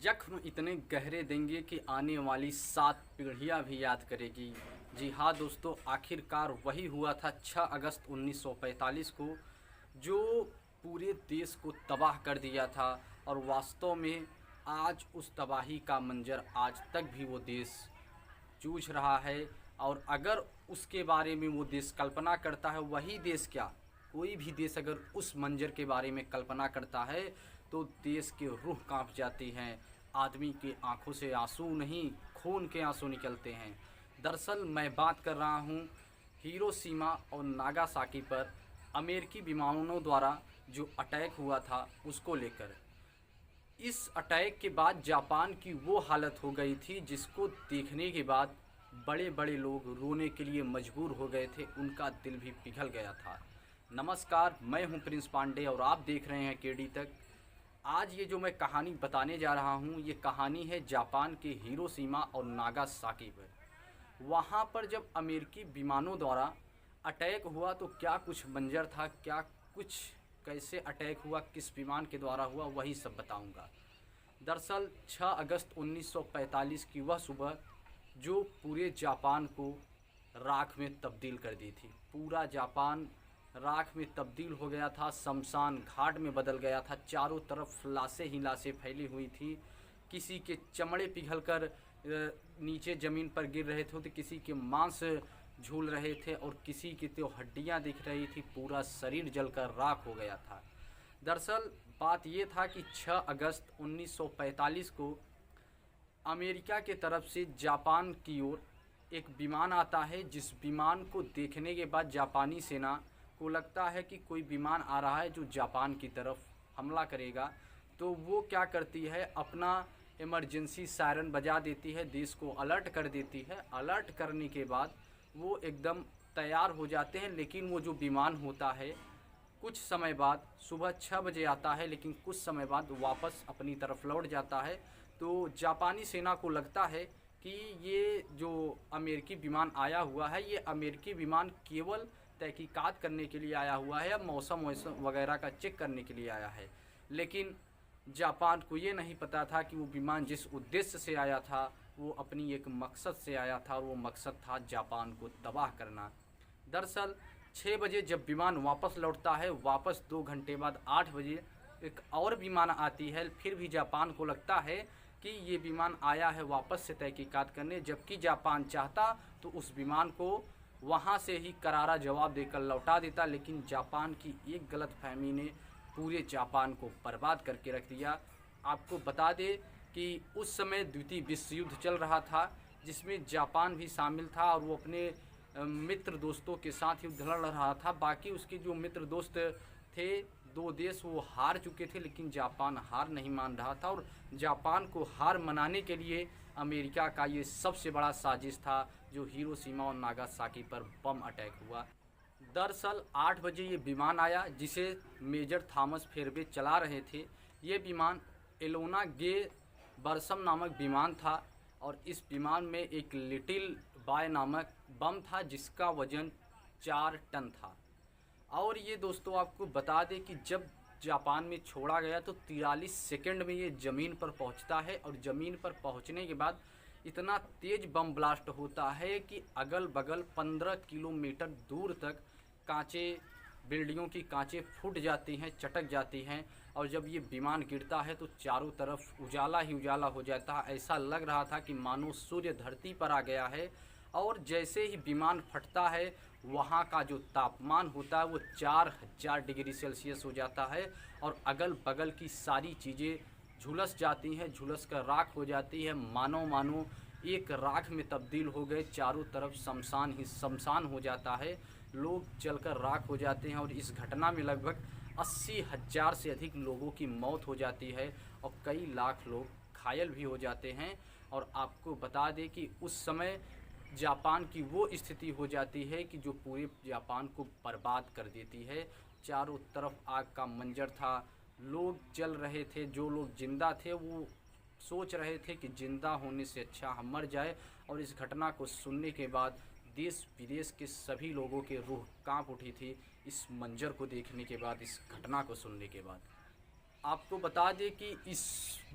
जख्म इतने गहरे देंगे कि आने वाली 7 पीढ़ियाँ भी याद करेगी। जी हाँ दोस्तों, आखिरकार वही हुआ था 6 अगस्त 1945 को, जो पूरे देश को तबाह कर दिया था। और वास्तव में आज उस तबाही का मंजर आज तक भी वो देश जूझ रहा है। और अगर उसके बारे में वो देश कल्पना करता है, वही देश क्या, कोई भी देश अगर उस मंजर के बारे में कल्पना करता है तो देश की रूह कांप जाती हैं। आदमी की आंखों से आंसू नहीं, खून के आंसू निकलते हैं। दरअसल मैं बात कर रहा हूँ हिरोशिमा और नागासाकी पर अमेरिकी विमानों द्वारा जो अटैक हुआ था उसको लेकर। इस अटैक के बाद जापान की वो हालत हो गई थी जिसको देखने के बाद बड़े बड़े लोग रोने के लिए मजबूर हो गए थे, उनका दिल भी पिघल गया था। नमस्कार, मैं हूं प्रिंस पांडे और आप देख रहे हैं केडी तक। आज ये जो मैं कहानी बताने जा रहा हूं, ये कहानी है जापान के हिरोशिमा और नागासाकी पर। वहाँ पर जब अमेरिकी विमानों द्वारा अटैक हुआ तो क्या कुछ मंजर था, क्या कुछ, कैसे अटैक हुआ, किस विमान के द्वारा हुआ, वही सब बताऊंगा। दरअसल 6 अगस्त 1945 की वह सुबह जो पूरे जापान को राख में तब्दील कर दी थी। पूरा जापान राख में तब्दील हो गया था, शमशान घाट में बदल गया था। चारों तरफ लाशें ही लाशें फैली हुई थी। किसी के चमड़े पिघलकर नीचे ज़मीन पर गिर रहे थे, तो किसी के मांस झूल रहे थे और किसी की तो हड्डियां दिख रही थी। पूरा शरीर जलकर राख हो गया था। दरअसल बात ये था कि 6 अगस्त 1945 को अमेरिका के तरफ से जापान की ओर एक विमान आता है, जिस विमान को देखने के बाद जापानी सेना को लगता है कि कोई विमान आ रहा है जो जापान की तरफ हमला करेगा। तो वो क्या करती है, अपना इमरजेंसी सायरन बजा देती है, देश को अलर्ट कर देती है। अलर्ट करने के बाद वो एकदम तैयार हो जाते हैं। लेकिन वो जो विमान होता है कुछ समय बाद सुबह 6 बजे आता है, लेकिन कुछ समय बाद वापस अपनी तरफ लौट जाता है। तो जापानी सेना को लगता है कि ये जो अमेरिकी विमान आया हुआ है, ये अमेरिकी विमान केवल तहकीकात करने के लिए आया हुआ है या मौसम वगैरह का चेक करने के लिए आया है। लेकिन जापान को ये नहीं पता था कि वो विमान जिस उद्देश्य से आया था वो अपनी एक मकसद से आया था, और वो मकसद था जापान को तबाह करना। दरअसल 6 बजे जब विमान वापस लौटता है, वापस 2 घंटे बाद 8 बजे एक और विमान आती है। फिर भी जापान को लगता है कि ये विमान आया है वापस से तहकीकात करने, जबकि जापान चाहता तो उस विमान को वहाँ से ही करारा जवाब देकर लौटा देता। लेकिन जापान की एक गलतफहमी ने पूरे जापान को बर्बाद करके रख दिया। आपको बता दें कि उस समय द्वितीय विश्व युद्ध चल रहा था, जिसमें जापान भी शामिल था और वो अपने मित्र दोस्तों के साथ युद्ध लड़ रहा था। बाकी उसके जो मित्र दोस्त थे, 2 देश, वो हार चुके थे, लेकिन जापान हार नहीं मान रहा था। और जापान को हार मनाने के लिए अमेरिका का ये सबसे बड़ा साजिश था, जो हिरोशिमा और नागासाकी पर बम अटैक हुआ। दरअसल 8 बजे ये विमान आया, जिसे मेजर थॉमस फेरबे चला रहे थे। ये विमान एलोना गे बर्सम नामक विमान था, और इस विमान में एक लिटिल बॉय नामक बम था जिसका वजन 4 टन था। और ये दोस्तों आपको बता दें कि जब जापान में छोड़ा गया तो 43 सेकंड में ये ज़मीन पर पहुंचता है, और ज़मीन पर पहुंचने के बाद इतना तेज़ बम ब्लास्ट होता है कि अगल बगल 15 किलोमीटर दूर तक कांचे, बिल्डिंगों की कांचें फूट जाती हैं, चटक जाती हैं। और जब ये विमान गिरता है तो चारों तरफ उजाला ही उजाला हो जाता है। ऐसा लग रहा था कि मानो सूर्य धरती पर आ गया है। और जैसे ही विमान फटता है, वहाँ का जो तापमान होता है वो 4000 डिग्री सेल्सियस हो जाता है, और अगल बगल की सारी चीज़ें झुलस जाती हैं, झुलस कर राख हो जाती है। मानो एक राख में तब्दील हो गए। चारों तरफ शमशान ही शमशान हो जाता है, लोग जलकर राख हो जाते हैं। और इस घटना में लगभग 80,000 से अधिक लोगों की मौत हो जाती है, और कई लाख लोग घायल भी हो जाते हैं। और आपको बता दें कि उस समय जापान की वो स्थिति हो जाती है कि जो पूरे जापान को बर्बाद कर देती है। चारों तरफ आग का मंजर था, लोग जल रहे थे। जो लोग जिंदा थे वो सोच रहे थे कि जिंदा होने से अच्छा हम मर जाए। और इस घटना को सुनने के बाद देश विदेश के सभी लोगों के रूह कांप उठी थी, इस मंजर को देखने के बाद, इस घटना को सुनने के बाद। आपको बता दें कि इस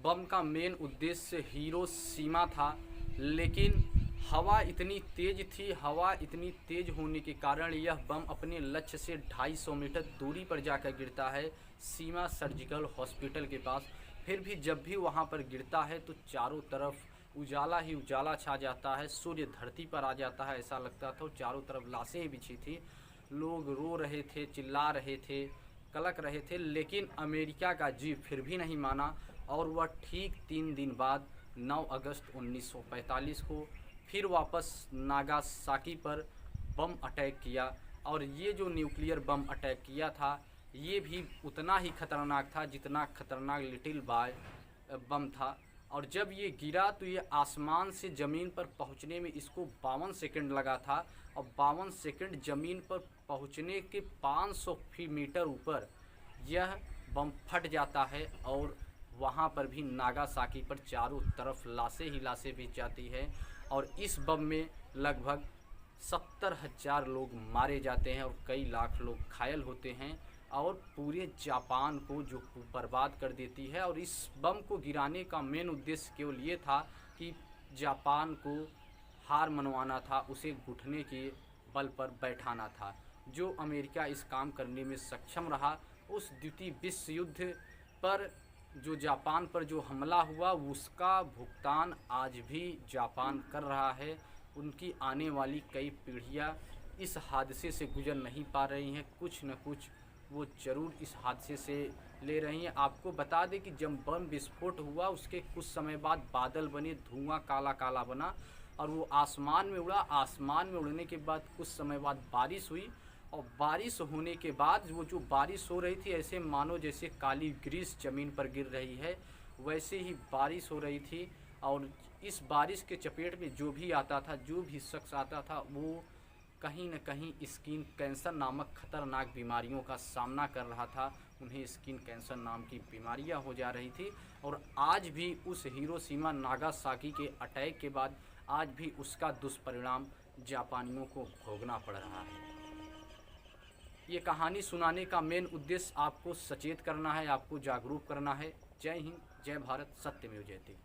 बम का मेन उद्देश्य हिरोशिमा था, लेकिन हवा इतनी तेज़ थी, हवा इतनी तेज़ होने के कारण यह बम अपने लक्ष्य से 250 मीटर दूरी पर जाकर गिरता है, सीमा सर्जिकल हॉस्पिटल के पास। फिर भी जब भी वहाँ पर गिरता है तो चारों तरफ उजाला ही उजाला छा जाता है, सूर्य धरती पर आ जाता है, ऐसा लगता था। चारों तरफ लाशें बिछी थी, लोग रो रहे थे, चिल्ला रहे थे, कलक रहे थे, लेकिन अमेरिका का जी फिर भी नहीं माना और वह ठीक 3 दिन बाद 9 अगस्त 1945 को फिर वापस नागासाकी पर बम अटैक किया। और ये जो न्यूक्लियर बम अटैक किया था ये भी उतना ही खतरनाक था जितना खतरनाक लिटिल बॉय बम था। और जब ये गिरा तो ये आसमान से ज़मीन पर पहुंचने में इसको 52 सेकंड लगा था, और 52 सेकंड ज़मीन पर पहुंचने के 500 मीटर ऊपर यह बम फट जाता है और वहाँ पर भी नागासाकी पर चारों तरफ लाशें ही लाशें बिछ जाती है। और इस बम में लगभग 70,000 लोग मारे जाते हैं और कई लाख लोग घायल होते हैं और पूरे जापान को जो बर्बाद कर देती है। और इस बम को गिराने का मेन उद्देश्य केवल ये था कि जापान को हार मनवाना था, उसे घुटने के बल पर बैठाना था। जो अमेरिका इस काम करने में सक्षम रहा, उस द्वितीय विश्व युद्ध पर जो जापान पर जो हमला हुआ उसका भुगतान आज भी जापान कर रहा है। उनकी आने वाली कई पीढ़ियाँ इस हादसे से गुजर नहीं पा रही हैं, कुछ न कुछ वो ज़रूर इस हादसे से ले रही हैं। आपको बता दें कि जब बम विस्फोट हुआ उसके कुछ समय बाद बादल बने, धुआं काला काला बना और वो आसमान में उड़ा। आसमान में उड़ने के बाद कुछ समय बाद बारिश हुई, और बारिश होने के बाद वो जो बारिश हो रही थी ऐसे मानो जैसे काली ग्रीस ज़मीन पर गिर रही है, वैसे ही बारिश हो रही थी। और इस बारिश के चपेट में जो भी आता था, जो भी शख्स आता था, वो कहीं न कहीं स्किन कैंसर नामक खतरनाक बीमारियों का सामना कर रहा था। उन्हें स्किन कैंसर नाम की बीमारियां हो जा रही थी। और आज भी उस हिरोशिमा नागासाकी के अटैक के बाद आज भी उसका दुष्परिणाम जापानियों को भोगना पड़ रहा है। ये कहानी सुनाने का मेन उद्देश्य आपको सचेत करना है, आपको जागरूक करना है। जय हिंद, जय भारत, सत्यमेव जयते।